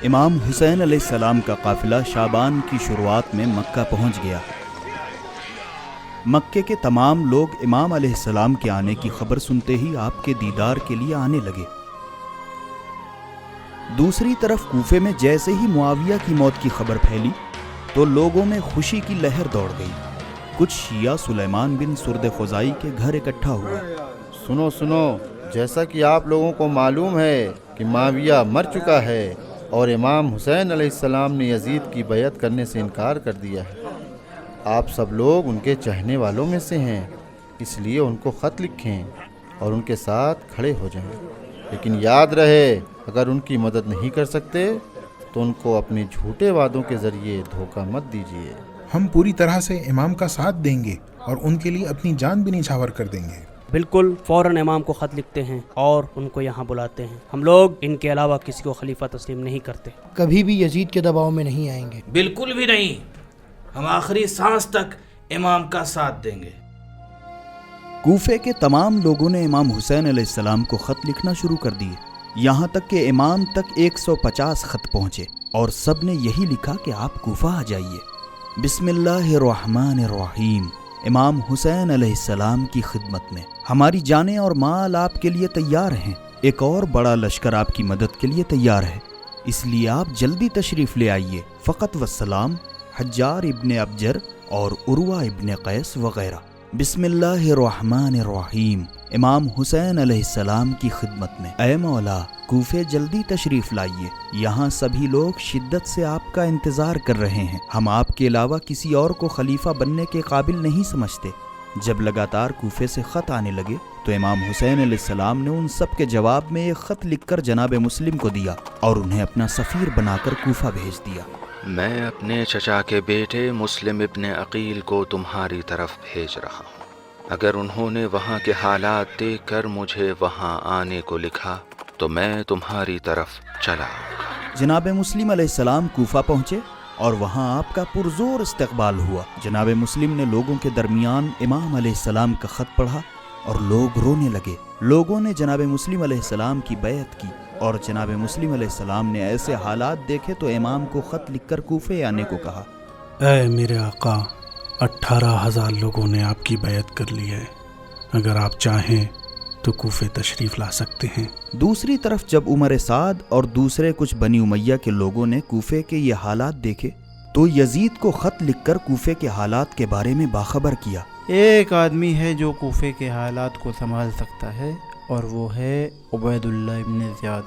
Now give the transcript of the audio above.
امام حسین علیہ السلام کا قافلہ شعبان کی شروعات میں مکہ پہنچ گیا۔ مکے کے تمام لوگ امام علیہ السلام کے آنے کی خبر سنتے ہی آپ کے دیدار کے لیے آنے لگے۔ دوسری طرف کوفے میں جیسے ہی معاویہ کی موت کی خبر پھیلی تو لوگوں میں خوشی کی لہر دوڑ گئی۔ کچھ شیعہ سلیمان بن سرد خزائی کے گھر اکٹھا ہوئے۔ سنو، جیسا کہ آپ لوگوں کو معلوم ہے کہ معاویہ مر چکا ہے اور امام حسین علیہ السلام نے یزید کی بیعت کرنے سے انکار کر دیا ہے۔ آپ سب لوگ ان کے چاہنے والوں میں سے ہیں، اس لیے ان کو خط لکھیں اور ان کے ساتھ کھڑے ہو جائیں، لیکن یاد رہے اگر ان کی مدد نہیں کر سکتے تو ان کو اپنے جھوٹے وعدوں کے ذریعے دھوکہ مت دیجیے۔ ہم پوری طرح سے امام کا ساتھ دیں گے اور ان کے لیے اپنی جان بھی نچھاور کر دیں گے۔ بالکل، فوراً امام کو خط لکھتے ہیں اور ان کو یہاں بلاتے ہیں۔ ہم لوگ ان کے علاوہ کسی کو خلیفہ تسلیم نہیں کرتے۔ کبھی بھی یزید کے دباؤ میں نہیں آئیں گے۔ بالکل بھی نہیں، ہم آخری سانس تک امام کا ساتھ دیں گے۔ کوفے کے تمام لوگوں نے امام حسین علیہ السلام کو خط لکھنا شروع کر دیے، یہاں تک کہ امام تک 150 خط پہنچے اور سب نے یہی لکھا کہ آپ کوفہ آ جائیے۔ بسم اللہ الرحمن الرحیم، امام حسین علیہ السلام کی خدمت میں، ہماری جانیں اور مال آپ کے لیے تیار ہیں، ایک اور بڑا لشکر آپ کی مدد کے لیے تیار ہے، اس لیے آپ جلدی تشریف لے آئیے۔ فقط والسلام، حجار ابن ابجر اور عروہ ابن قیس وغیرہ۔ بسم اللہ الرحمن الرحیم، امام حسین علیہ السلام کی خدمت میں، اے مولا کوفے جلدی تشریف لائیے، یہاں سبھی لوگ شدت سے آپ کا انتظار کر رہے ہیں، ہم آپ کے علاوہ کسی اور کو خلیفہ بننے کے قابل نہیں سمجھتے۔ جب لگاتار کوفے سے خط آنے لگے تو امام حسین علیہ السلام نے ان سب کے جواب میں ایک خط لکھ کر جناب مسلم کو دیا اور انہیں اپنا سفیر بنا کر کوفہ بھیج دیا۔ میں اپنے چچا کے بیٹے مسلم ابن عقیل کو تمہاری طرف بھیج رہا ہوں، اگر انہوں نے وہاں کے حالات دیکھ کر مجھے وہاں آنے کو لکھا تو میں تمہاری طرف چلا آؤں گا۔ جناب مسلم علیہ السلام کوفہ پہنچے اور وہاں آپ کا پرزور استقبال ہوا۔ جناب مسلم نے لوگوں کے درمیان امام علیہ السلام کا خط پڑھا اور لوگ رونے لگے۔ لوگوں نے جناب مسلم علیہ السلام کی بیعت کی اور جناب مسلم علیہ السلام نے ایسے حالات دیکھے تو امام کو خط لکھ کر کوفے آنے کو کہا۔ اے میرے آقا، 18,000 لوگوں نے آپ کی بیعت کر لی ہے، اگر آپ چاہیں تو کوفے تشریف لا سکتے ہیں۔ دوسری طرف جب عمر سعد اور دوسرے کچھ بنی امیہ کے لوگوں نے کوفے کے یہ حالات دیکھے تو یزید کو خط لکھ کر کوفے کے حالات کے بارے میں باخبر کیا۔ ایک آدمی ہے جو کوفے کے حالات کو سنبھال سکتا ہے اور وہ ہے عبید اللہ ابن زیاد۔